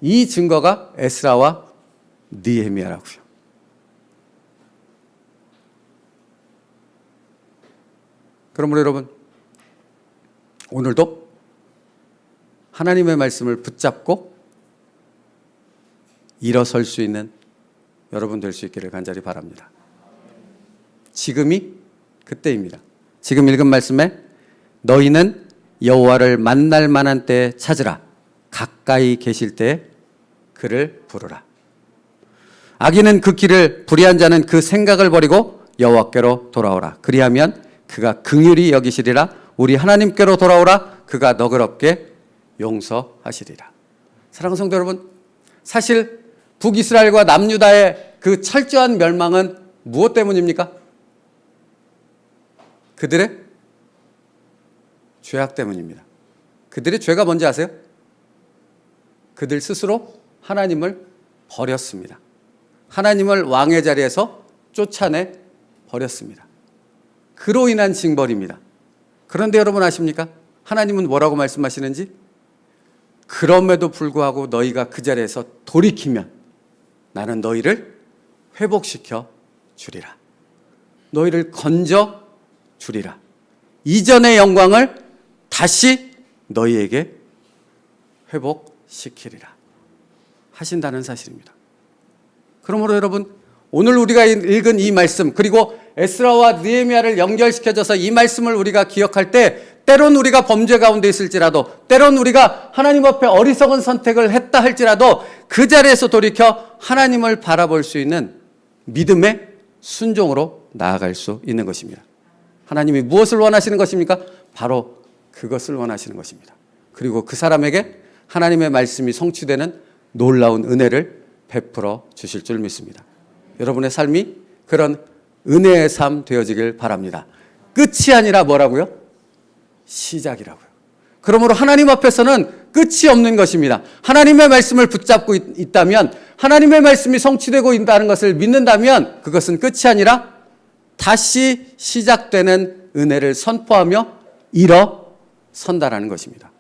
이 증거가 에스라와 느헤미야라고요. 그러므로 여러분, 오늘도 하나님의 말씀을 붙잡고 일어설 수 있는 여러분 될 수 있기를 간절히 바랍니다. 지금이 그때입니다. 지금 읽은 말씀에 너희는 여호와를 만날 만한 때에 찾으라. 가까이 계실 때에 그를 부르라. 악인은 그 길을 불의한 자는 그 생각을 버리고 여호와께로 돌아오라. 그리하면 그가 긍휼히 여기시리라. 우리 하나님께로 돌아오라. 그가 너그럽게 용서하시리라. 사랑하는 성도 여러분, 사실 북이스라엘과 남유다의 그 철저한 멸망은 무엇 때문입니까? 그들의 죄악 때문입니다. 그들의 죄가 뭔지 아세요? 그들 스스로 하나님을 버렸습니다. 하나님을 왕의 자리에서 쫓아내 버렸습니다. 그로 인한 징벌입니다. 그런데 여러분 아십니까? 하나님은 뭐라고 말씀하시는지? 그럼에도 불구하고 너희가 그 자리에서 돌이키면 나는 너희를 회복시켜 주리라. 너희를 건져 주리라. 이전의 영광을 다시 너희에게 회복시키리라 하신다는 사실입니다. 그러므로 여러분, 오늘 우리가 읽은 이 말씀, 그리고 에스라와 느헤미야를 연결시켜줘서 이 말씀을 우리가 기억할 때 때론 우리가 범죄 가운데 있을지라도, 때론 우리가 하나님 앞에 어리석은 선택을 했다 할지라도 그 자리에서 돌이켜 하나님을 바라볼 수 있는 믿음의 순종으로 나아갈 수 있는 것입니다. 하나님이 무엇을 원하시는 것입니까? 바로 그것을 원하시는 것입니다. 그리고 그 사람에게 하나님의 말씀이 성취되는 놀라운 은혜를 베풀어 주실 줄 믿습니다. 여러분의 삶이 그런 은혜의 삶 되어지길 바랍니다. 끝이 아니라 뭐라고요? 시작이라고요. 그러므로 하나님 앞에서는 끝이 없는 것입니다. 하나님의 말씀을 붙잡고 있다면, 하나님의 말씀이 성취되고 있다는 것을 믿는다면 그것은 끝이 아니라 다시 시작되는 은혜를 선포하며 일어선다라는 것입니다.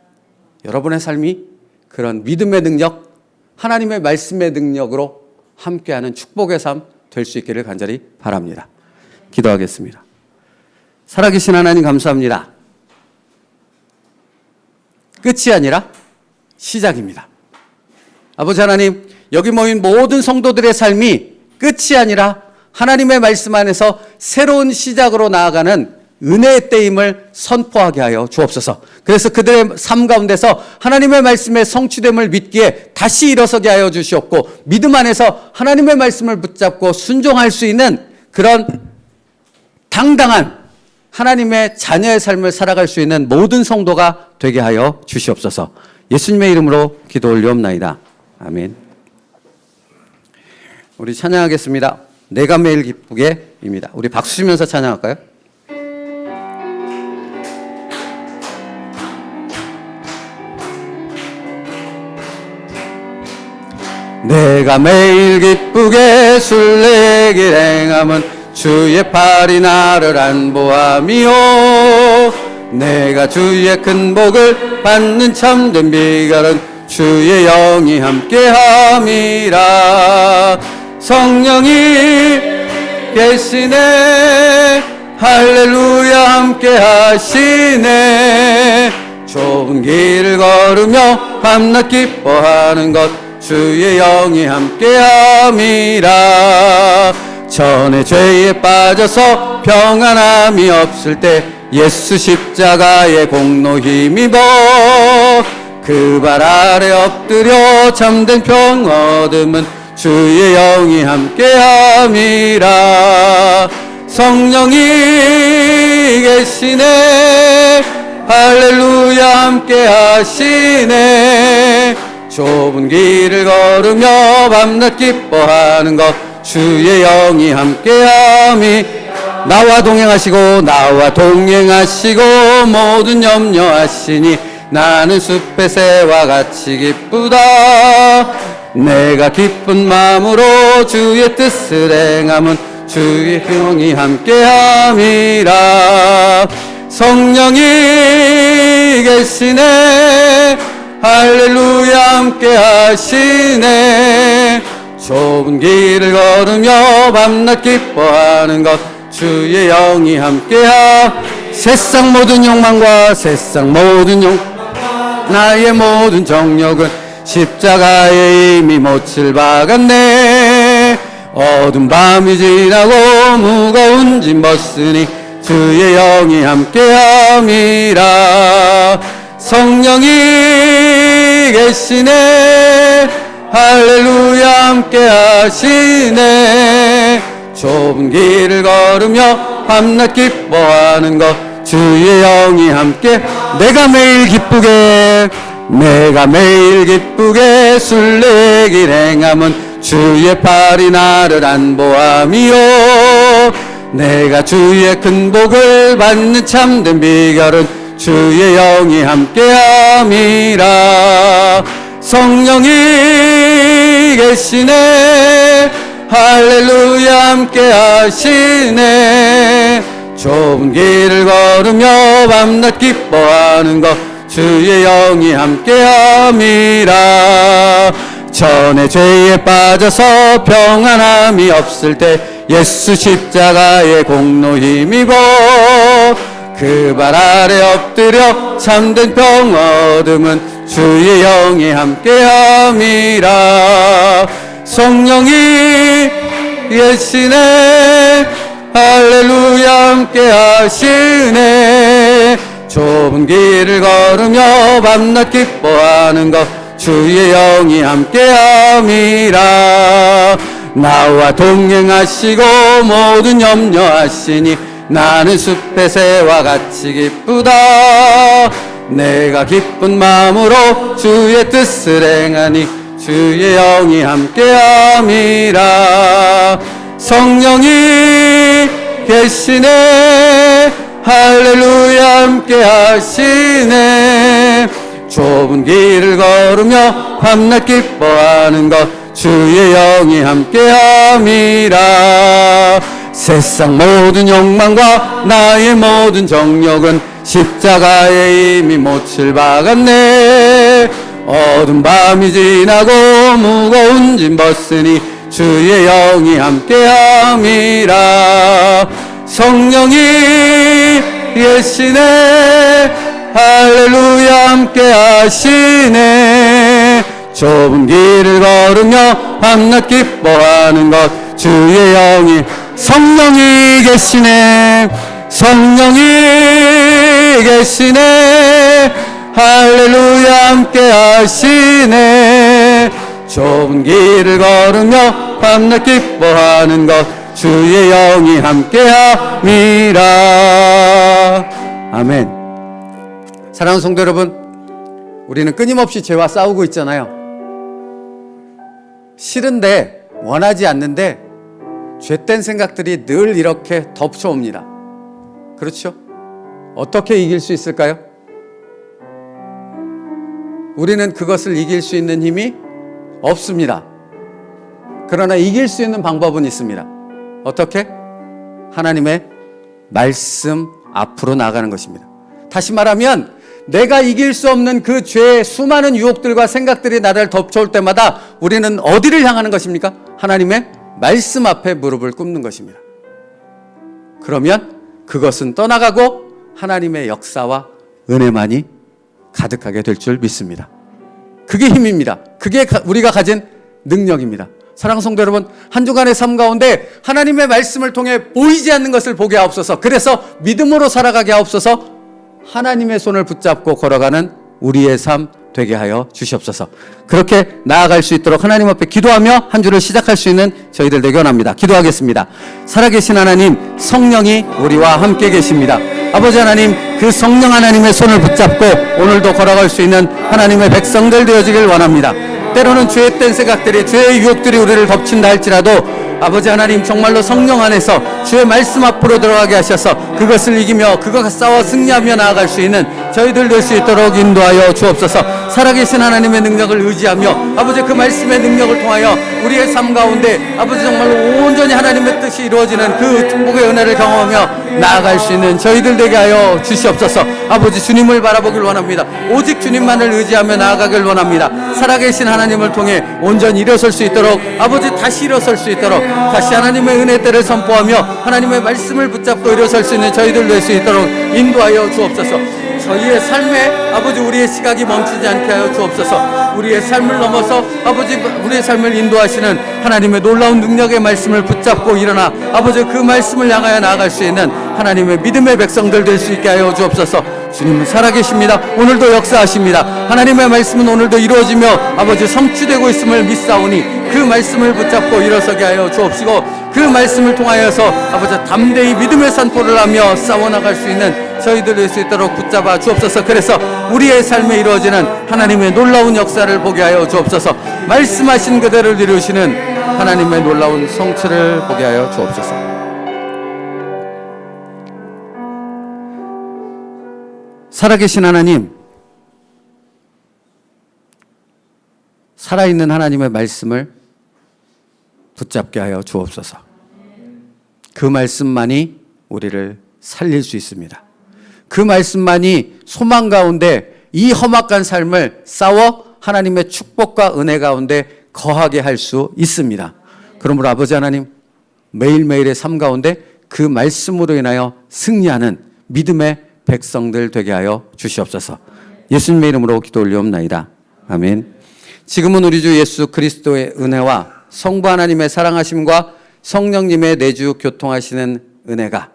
여러분의 삶이 그런 믿음의 능력, 하나님의 말씀의 능력으로 함께하는 축복의 삶 될 수 있기를 간절히 바랍니다. 기도하겠습니다. 살아계신 하나님 감사합니다. 끝이 아니라 시작입니다. 아버지 하나님, 여기 모인 모든 성도들의 삶이 끝이 아니라 하나님의 말씀 안에서 새로운 시작으로 나아가는 은혜의 때임을 선포하게 하여 주옵소서. 그래서 그들의 삶 가운데서 하나님의 말씀의 성취됨을 믿기에 다시 일어서게 하여 주시옵고, 믿음 안에서 하나님의 말씀을 붙잡고 순종할 수 있는 그런 당당한 하나님의 자녀의 삶을 살아갈 수 있는 모든 성도가 되게 하여 주시옵소서. 예수님의 이름으로 기도 올리옵나이다. 아멘. 우리 찬양하겠습니다. 내가 매일 기쁘게입니다. 우리 박수 치면서 찬양할까요? 내가 매일 기쁘게 술래길 행함은 주의 팔이 나를 안보함이요, 내가 주의 큰 복을 받는 참된 비결은 주의 영이 함께함이라. 성령이 계시네, 할렐루야 함께하시네. 좁은 길을 걸으며 밤낮 기뻐하는 것 주의 영이 함께함이라. 전에 죄에 빠져서 평안함이 없을 때 예수 십자가의 공로 힘입어 그 발 아래 엎드려 참된 평 얻음은 주의 영이 함께함이라. 성령이 계시네. 할렐루야 함께 하시네. 좁은 길을 걸으며 밤낮 기뻐하는 것 주의 영이 함께함이. 나와 동행하시고 모든 염려하시니 나는 숲의 새와 같이 기쁘다. 내가 기쁜 마음으로 주의 뜻을 행함은 주의 영이 함께함이라. 성령이 계시네. 할렐루야 함께 하시네. 좁은 길을 걸으며 밤낮 기뻐하는 것 주의 영이 함께하. 세상 모든 욕망과 나의 모든 정욕은 십자가에 이미 못을 박았네. 어두운 밤이 지나고 무거운 짐 벗으니 주의 영이 함께함이라. 성령이 계시네. 할렐루야 함께 하시네. 좁은 길을 걸으며 밤낮 기뻐하는 것 주의 영이 함께. 내가 매일 기쁘게 순례길 행함은 주의 팔이 나를 안보함이요. 내가 주의 큰 복을 받는 참된 비결은 주의 영이 함께함이라. 성령이 계시네. 할렐루야 함께 하시네. 좁은 길을 걸으며 밤낮 기뻐하는 것 주의 영이 함께함이라. 전에 죄에 빠져서 평안함이 없을 때 예수 십자가의 공로 힘입어 그 발 아래 엎드려 참된 평 얻음은 주의 영이 함께함이라. 성령이 계시네. 할렐루야 함께 하시네. 좁은 길을 걸으며 밤낮 기뻐하는 것 주의 영이 함께함이라. 나와 동행하시고 모든 염려하시니 나는 숲의 새와 같이 기쁘다. 내가 기쁜 마음으로 주의 뜻을 행하니 주의 영이 함께함이라. 성령이 계시네. 할렐루야 함께 하시네. 좁은 길을 걸으며 밤낮 기뻐하는 것 주의 영이 함께함이라. 세상 모든 욕망과 나의 모든 정욕은 십자가에 이미 못을 박았네. 어두운 밤이 지나고 무거운 짐 벗으니 주의 영이 함께함이라. 성령이 계시네. 할렐루야 함께 하시네. 좁은 길을 걸으며 밤낮 기뻐하는 것 주의 영이. 성령이 계시네. 성령이 계시네. 할렐루야 함께 하시네. 좁은 길을 걸으며 밤낮 기뻐하는 것 주의 영이 함께함이라. 아멘. 사랑하는 성도 여러분, 우리는 끊임없이 죄와 싸우고 있잖아요. 싫은데, 원하지 않는데 죄된 생각들이 늘 이렇게 덮쳐옵니다. 그렇죠? 어떻게 이길 수 있을까요? 우리는 그것을 이길 수 있는 힘이 없습니다. 그러나 이길 수 있는 방법은 있습니다. 어떻게? 하나님의 말씀 앞으로 나가는 것입니다. 다시 말하면 내가 이길 수 없는 그 죄의 수많은 유혹들과 생각들이 나를 덮쳐올 때마다 우리는 어디를 향하는 것입니까? 하나님의 말씀 앞에 무릎을 꿇는 것입니다. 그러면 그것은 떠나가고 하나님의 역사와 은혜만이 가득하게 될 줄 믿습니다. 그게 힘입니다. 그게 우리가 가진 능력입니다. 사랑하는 성도 여러분, 한 주간의 삶 가운데 하나님의 말씀을 통해 보이지 않는 것을 보게 하옵소서. 그래서 믿음으로 살아가게 하옵소서. 하나님의 손을 붙잡고 걸어가는 우리의 삶 되게 하여 주시옵소서. 그렇게 나아갈 수 있도록 하나님 앞에 기도하며 한 주를 시작할 수 있는 저희들 되기 원합니다. 기도하겠습니다. 살아계신 하나님, 성령이 우리와 함께 계십니다. 아버지 하나님, 그 성령 하나님의 손을 붙잡고 오늘도 걸어갈 수 있는 하나님의 백성들 되어지길 원합니다. 때로는 죄의 된 생각들이, 죄의 유혹들이 우리를 덮친다 할지라도 아버지 하나님, 정말로 성령 안에서 주의 말씀 앞으로 들어가게 하셔서 그것을 이기며 그것과 싸워 승리하며 나아갈 수 있는 저희들 될 수 있도록 인도하여 주옵소서. 살아계신 하나님의 능력을 의지하며 아버지 그 말씀의 능력을 통하여 우리의 삶 가운데 아버지 정말로 온전히 하나님의 뜻이 이루어지는 그 축복의 은혜를 경험하며 나아갈 수 있는 저희들 되게 하여 주시옵소서. 아버지, 주님을 바라보길 원합니다. 오직 주님만을 의지하며 나아가길 원합니다. 살아계신 하나님을 통해 온전히 일어설 수 있도록 아버지, 다시 일어설 수 있도록 다시 하나님의 은혜 때를 선포하며 하나님의 말씀을 붙잡고 일어설 수 있는 저희들 될 수 있도록 인도하여 주옵소서. 저희의 삶에 아버지 우리의 시각이 멈추지 않게 하여 주옵소서. 우리의 삶을 넘어서 아버지 우리의 삶을 인도하시는 하나님의 놀라운 능력의 말씀을 붙잡고 일어나 아버지 그 말씀을 향하여 나아갈 수 있는 하나님의 믿음의 백성들 될 수 있게 하여 주옵소서. 주님은 살아계십니다. 오늘도 역사하십니다. 하나님의 말씀은 오늘도 이루어지며 아버지 성취되고 있음을 믿사오니 그 말씀을 붙잡고 일어서게 하여 주옵시고 그 말씀을 통하여서 아버지 담대히 믿음의 산포를 하며 싸워나갈 수 있는 저희들 될 수 있도록 붙잡아 주옵소서. 그래서 우리의 삶에 이루어지는 하나님의 놀라운 역사를 보게 하여 주옵소서. 말씀하신 그대로 이루시는 하나님의 놀라운 성취를 보게 하여 주옵소서. 살아계신 하나님, 살아있는 하나님의 말씀을 붙잡게 하여 주옵소서. 그 말씀만이 우리를 살릴 수 있습니다. 그 말씀만이 소망 가운데 이 험악한 삶을 싸워 하나님의 축복과 은혜 가운데 거하게 할 수 있습니다. 그러므로 아버지 하나님, 매일매일의 삶 가운데 그 말씀으로 인하여 승리하는 믿음의 백성들 되게 하여 주시옵소서. 예수님의 이름으로 기도 올리옵나이다. 아멘. 지금은 우리 주 예수 그리스도의 은혜와 성부 하나님의 사랑하심과 성령님의 내주 교통하시는 은혜가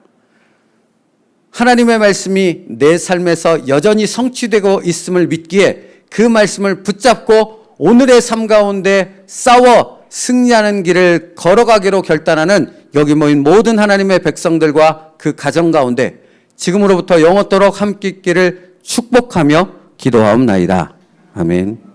하나님의 말씀이 내 삶에서 여전히 성취되고 있음을 믿기에 그 말씀을 붙잡고 오늘의 삶 가운데 싸워 승리하는 길을 걸어가기로 결단하는 여기 모인 모든 하나님의 백성들과 그 가정 가운데 지금으로부터 영원토록 함께 있기를 축복하며 기도하옵나이다. 아멘.